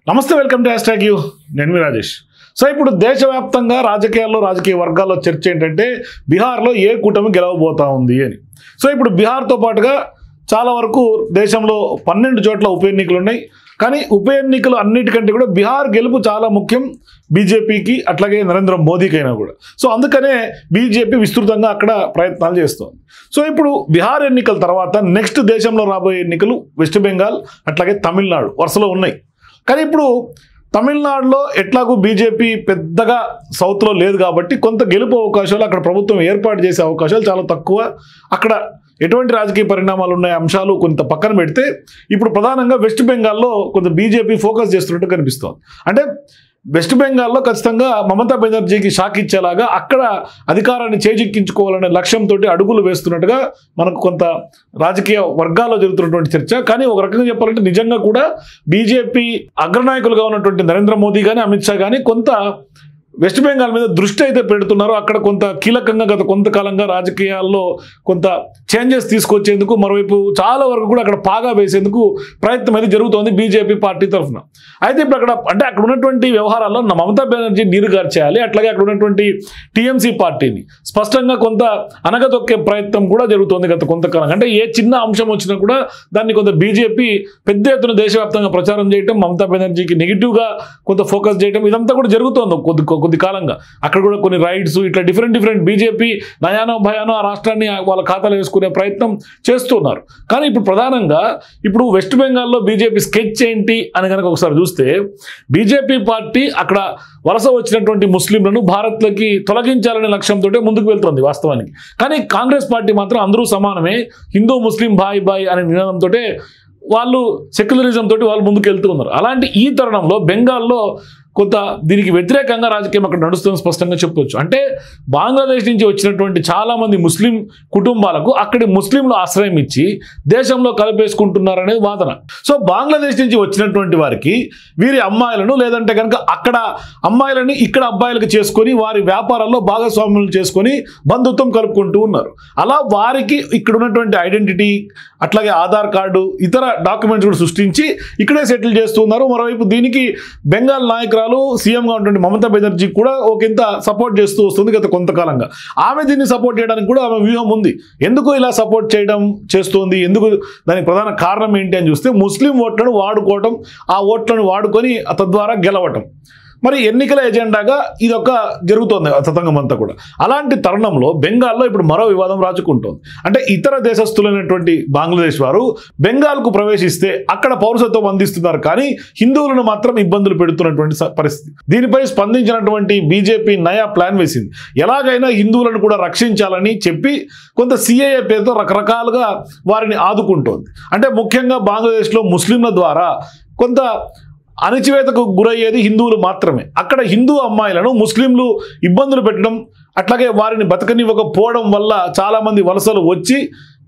నమస్తే welcome to hash tag you నేను మీ Rajesh. So ఇప్పుడు దేశవ్యాప్తంగా రాజకీయ వర్గాల్లో చర్చ ఏంటంటే బీహార్లో ఏ కూటమి గెలవబోతా ఉంది అని. సో ఇప్పుడు బీహార్తో పాటుగా చాలా వరకు దేశంలో 12 చోట్ల ఉప ఎన్నికలు ఉన్నాయి. కానీ ఉప ఎన్నికలు అన్నిటికంటే కూడా బీహార్ గెలుపు చాలా ముఖ్యం బీజేపీకి, అట్లాగే నరేంద్ర మోదీకైనా కూడా. సో అందుకనే బీజేపీ విస్తృతంగా అక్కడ ప్రయత్నాలు చేస్తోంది. సో ఇప్పుడు బీహార్ ఎన్నికల తర్వాత నెక్స్ట్ దేశంలో రాబోయే ఎన్నికలు వెస్ట్ బెంగాల్ అట్లాగే తమిళనాడు వరుసలో ఉన్నాయి. కానీ ఇప్పుడు తమిళనాడులో ఎట్లాగూ బీజేపీ పెద్దగా సౌత్లో లేదు కాబట్టి కొంత గెలుపు అవకాశాలు, అక్కడ ప్రభుత్వం ఏర్పాటు చేసే అవకాశాలు చాలా తక్కువ. అక్కడ ఎటువంటి రాజకీయ పరిణామాలు ఉన్నాయి అంశాలు కొంత పక్కన పెడితే ఇప్పుడు ప్రధానంగా వెస్ట్ బెంగాల్లో కొంత బీజేపీ ఫోకస్ చేస్తున్నట్టు కనిపిస్తోంది. అంటే వెస్ట్ బెంగాల్లో ఖచ్చితంగా మమతా బెనర్జీకి షాక్ ఇచ్చేలాగా అక్కడ అధికారాన్ని చేజిక్కించుకోవాలనే లక్ష్యంతో అడుగులు వేస్తున్నట్టుగా మనకు కొంత రాజకీయ వర్గాల్లో జరుగుతున్నటువంటి చర్చ. కానీ ఒక రకంగా చెప్పాలంటే నిజంగా కూడా బీజేపీ అగ్రనాయకులుగా ఉన్నటువంటి నరేంద్ర మోదీ కానీ అమిత్ షా కానీ కొంత వెస్ట్ బెంగాల్ మీద దృష్టి అయితే పెడుతున్నారు. అక్కడ కొంత కీలకంగా గత కొంతకాలంగా రాజకీయాల్లో కొంత చేంజెస్ తీసుకొచ్చేందుకు, మరోవైపు చాలా వరకు కూడా అక్కడ పాగా వేసేందుకు ప్రయత్నం అయితే జరుగుతోంది బీజేపీ పార్టీ తరఫున. అయితే ఇప్పుడు అక్కడ ఉన్నటువంటి వ్యవహారాల్లో మమతా బెనర్జీ నీరుగార్చేయాలి, అట్లాగే అక్కడ ఉన్నటువంటి టీఎంసీ పార్టీని స్పష్టంగా కొంత అనగదొక్కే ప్రయత్నం కూడా జరుగుతోంది గత కొంతకాలంగా. అంటే ఏ చిన్న అంశం వచ్చినా కూడా దాన్ని కొంత బీజేపీ పెద్ద ఎత్తున దేశవ్యాప్తంగా ప్రచారం చేయడం, మమతా బెనర్జీకి నెగిటివ్గా కొంత ఫోకస్ చేయడం, ఇదంతా కూడా జరుగుతోంది కొద్ది కాలంగా. అక్కడ కూడా కొన్ని రైడ్స్ ఇట్లా డిఫరెంట్ బీజేపీ నయానో భయానో ఆ రాష్ట్రాన్ని వాళ్ళ ఖాతాలో వేసుకునే ప్రయత్నం చేస్తున్నారు. కానీ ఇప్పుడు ప్రధానంగా ఇప్పుడు వెస్ట్ బెంగాల్లో బీజేపీ స్కెచ్ ఏంటి అని కనుక ఒకసారి చూస్తే, బీజేపీ పార్టీ అక్కడ వలస వచ్చినటువంటి ముస్లింలను భారత్లోకి తొలగించాలనే లక్ష్యంతో ముందుకు వెళ్తుంది వాస్తవానికి. కానీ కాంగ్రెస్ పార్టీ మాత్రం అందరూ సమానమే, హిందూ ముస్లిం బాయ్ అనే నినాదంతో వాళ్ళు సెక్యులరిజం తోటి వాళ్ళు ముందుకు వెళ్తూ ఉన్నారు. అలాంటి ఈ తరుణంలో బెంగాల్లో కొంత దీనికి వ్యతిరేకంగా రాజకీయం అక్కడ నడుస్తుందని స్పష్టంగా చెప్పవచ్చు. అంటే బంగ్లాదేశ్ నుంచి వచ్చినటువంటి చాలామంది ముస్లిం కుటుంబాలకు అక్కడి ముస్లింలు ఆశ్రయం ఇచ్చి దేశంలో కలిపేసుకుంటున్నారనేది వాదన. సో బంగ్లాదేశ్ నుంచి వచ్చినటువంటి వారికి వీరి అమ్మాయిలను లేదంటే కనుక అక్కడ అమ్మాయిలని ఇక్కడ అబ్బాయిలకు చేసుకొని వారి వ్యాపారాల్లో భాగస్వాములు చేసుకొని బంధుత్వం కలుపుకుంటూ ఉన్నారు. అలా వారికి ఇక్కడ ఉన్నటువంటి ఐడెంటిటీ అట్లాగే ఆధార్ కార్డు ఇతర డాక్యుమెంట్స్ కూడా సృష్టించి ఇక్కడే సెటిల్ చేస్తూ ఉన్నారు. మరోవైపు దీనికి బెంగాల్ నాయకురాలు సీఎంగా ఉన్నటువంటి మమతా బెనర్జీ కూడా ఒకంత సపోర్ట్ చేస్తూ వస్తుంది గత కొంతకాలంగా. ఆమె దీన్ని సపోర్ట్ చేయడానికి కూడా ఆమె వ్యూహం ఉంది. ఎందుకు ఇలా సపోర్ట్ చేస్తుంది, ఎందుకు దానికి ప్రధాన కారణం ఏంటి అని చూస్తే ముస్లిం ఓట్లను వాడుకోవటం, ఆ ఓట్లను వాడుకొని తద్వారా గెలవటం. మరి ఎన్నికల ఎజెండాగా ఇదొక జరుగుతోంది తతంగం అంతా కూడా. అలాంటి తరుణంలో బెంగాల్లో ఇప్పుడు మరో వివాదం రాజుకుంటోంది. అంటే ఇతర దేశస్తులైనటువంటి బంగ్లాదేశ్ వారు బెంగాల్కు ప్రవేశిస్తే అక్కడ పౌరసత్వం అందిస్తున్నారు, కానీ హిందువులను మాత్రం ఇబ్బందులు పెడుతున్నటువంటి పరిస్థితి. దీనిపై స్పందించినటువంటి బీజేపీ నయా ప్లాన్ వేసింది. ఎలాగైనా హిందువులను కూడా రక్షించాలని చెప్పి కొంత సిఏఏ పేరుతో రకరకాలుగా వారిని ఆదుకుంటోంది. అంటే ముఖ్యంగా బంగ్లాదేశ్లో ముస్లింల ద్వారా కొంత అణచివేతకు గురయ్యేది హిందువులు మాత్రమే. అక్కడ హిందూ అమ్మాయిలను ముస్లింలు ఇబ్బందులు పెట్టడం, అట్లాగే వారిని బతకనివ్వకపోవడం వల్ల చాలామంది వలసలు వచ్చి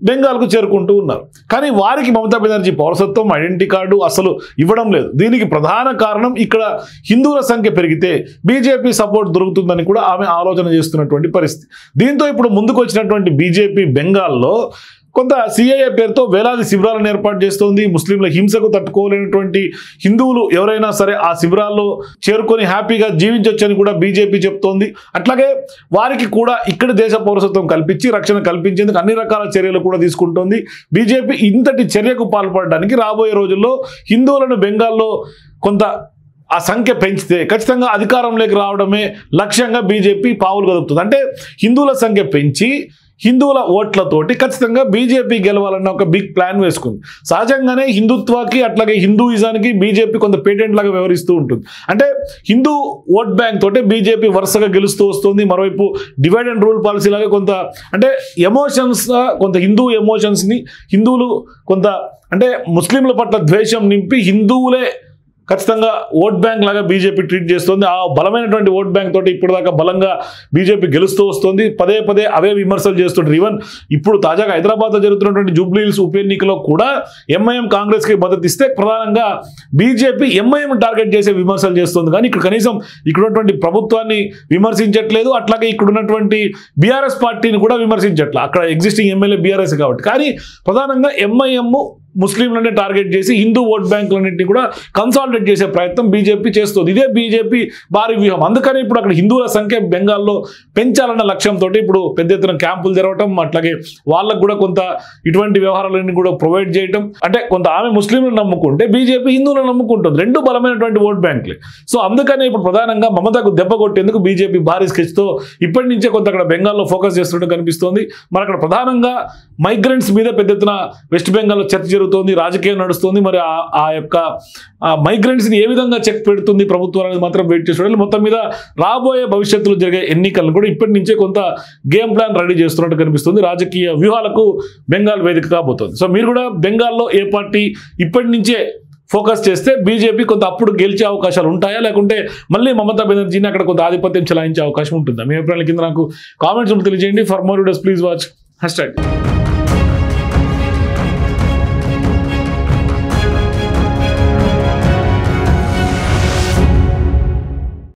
బెంగాల్కు చేరుకుంటూ ఉన్నారు. కానీ వారికి మమతా బెనర్జీ పౌరసత్వం, ఐడెంటిటీ కార్డు అసలు ఇవ్వడం లేదు. దీనికి ప్రధాన కారణం ఇక్కడ హిందువుల సంఖ్య పెరిగితే బీజేపీ సపోర్ట్ దొరుకుతుందని కూడా ఆమె ఆలోచన చేస్తున్నటువంటి పరిస్థితి. దీంతో ఇప్పుడు ముందుకు వచ్చినటువంటి బీజేపీ బెంగాల్లో కొంత సిఏఏ పేరుతో వేలాది శిబిరాలను ఏర్పాటు చేస్తోంది. ముస్లింల హింసకు తట్టుకోలేనటువంటి హిందువులు ఎవరైనా సరే ఆ శిబిరాల్లో చేరుకొని హ్యాపీగా జీవించవచ్చని కూడా బీజేపీ చెప్తోంది. అట్లాగే వారికి కూడా ఇక్కడ దేశ పౌరసత్వం కల్పించి రక్షణ కల్పించేందుకు అన్ని రకాల చర్యలు కూడా తీసుకుంటోంది బీజేపీ. ఇంతటి చర్యకు పాల్పడడానికి రాబోయే రోజుల్లో హిందువులను బెంగాల్లో కొంత ఆ సంఖ్య పెంచితే ఖచ్చితంగా అధికారంలోకి రావడమే లక్ష్యంగా బీజేపీ పావులు కదుపుతుంది. అంటే హిందువుల సంఖ్య పెంచి హిందువుల ఓట్లతోటి ఖచ్చితంగా బీజేపీ గెలవాలన్న ఒక బిగ్ ప్లాన్ వేసుకుంది. సహజంగానే హిందుత్వానికి అట్లాగే హిందూయిజానికి బీజేపీ కొంత పేటెంట్ లాగా వ్యవహరిస్తూ ఉంటుంది. అంటే హిందూ ఓట్ బ్యాంక్ తోటి బీజేపీ వరుసగా గెలుస్తూ వస్తుంది. మరోవైపు డివైడ్ అండ్ రూల్ పాలసీ లాగా కొంత అంటే ఎమోషన్స్, కొంత హిందూ ఎమోషన్స్ని హిందువులు కొంత అంటే ముస్లింల పట్ల ద్వేషం నింపి హిందువులే ఖచ్చితంగా ఓట్ బ్యాంక్ లాగా బీజేపీ ట్రీట్ చేస్తుంది. ఆ బలమైనటువంటి ఓట్ బ్యాంక్ తోటి ఇప్పటిదాకా బలంగా బీజేపీ గెలుస్తూ వస్తుంది. పదే అవే విమర్శలు చేస్తుంటారు. ఈవెన్ ఇప్పుడు తాజాగా హైదరాబాద్లో జరుగుతున్నటువంటి జూబ్లీ హిల్స్ ఉప ఎన్నికలో కూడా ఎంఐఎం కాంగ్రెస్కి మద్దతు ఇస్తే ప్రధానంగా బీజేపీ ఎంఐఎం టార్గెట్ చేసే విమర్శలు చేస్తుంది. కానీ ఇక్కడ కనీసం ఇక్కడ ఉన్నటువంటి ప్రభుత్వాన్ని విమర్శించట్లేదు, అట్లాగే ఇక్కడ ఉన్నటువంటి బీఆర్ఎస్ పార్టీని కూడా విమర్శించట్లేదు. అక్కడ ఎగ్జిస్టింగ్ ఎమ్మెల్యే బీఆర్ఎస్ కాబట్టి. కానీ ప్రధానంగా ఎంఐఎం ముస్లింలనే టార్గెట్ చేసి హిందూ ఓట్ బ్యాంకులన్నింటినీ కూడా కన్సాలిడేట్ చేసే ప్రయత్నం బీజేపీ చేస్తుంది. ఇదే బీజేపీ భారీ వ్యూహం. అందుకని ఇప్పుడు అక్కడ హిందువుల సంఖ్య బెంగాల్లో పెంచాలన్న లక్ష్యంతో ఇప్పుడు పెద్ద ఎత్తున క్యాంపులు జరగటం, అట్లాగే వాళ్ళకు కూడా కొంత ఇటువంటి వ్యవహారాలన్నీ కూడా ప్రొవైడ్ చేయటం. అంటే కొంత ఆమె ముస్లింలను నమ్ముకుంటే బీజేపీ హిందువులను నమ్ముకుంటుంది. రెండు బలమైనటువంటి ఓట్ బ్యాంకులే. సో అందుకనే ఇప్పుడు ప్రధానంగా మమతకు దెబ్బ కొట్టేందుకు బీజేపీ భారీ స్కెచ్తో ఇప్పటి నుంచే కొంత అక్కడ బెంగాల్లో ఫోకస్ చేస్తున్నట్టు కనిపిస్తోంది. మరి అక్కడ ప్రధానంగా మైగ్రెంట్స్ మీద పెద్ద ఎత్తున వెస్ట్ బెంగాల్లో చర్చ జరుగుతోంది, రాజకీయం నడుస్తుంది. మరి ఆ యొక్క మైగ్రెంట్స్ని ఏ విధంగా చెక్ పెడుతుంది ప్రభుత్వం అనేది మాత్రం వెయిట్ చేసి చూడాలి. మొత్తం మీద రాబోయే భవిష్యత్తులో జరిగే ఎన్నికలను కూడా ఇప్పటి నుంచే కొంత గేమ్ ప్లాన్ రెడీ చేస్తున్నట్టు కనిపిస్తుంది. రాజకీయ వ్యూహాలకు బెంగాల్ వేదిక కాబోతోంది. సో మీరు కూడా బెంగాల్లో ఏ పార్టీ ఇప్పటి నుంచే ఫోకస్ చేస్తే బీజేపీ కొంత అప్పుడు గెలిచే అవకాశాలు ఉంటాయా, లేకుంటే మళ్ళీ మమతా బెనర్జీని అక్కడ కొంత ఆధిపత్యం చెలాయించే అవకాశం ఉంటుందా? మీ అభిప్రాయాల కింద నాకు కామెంట్స్ తెలియజేయండి. For more videos please watch #.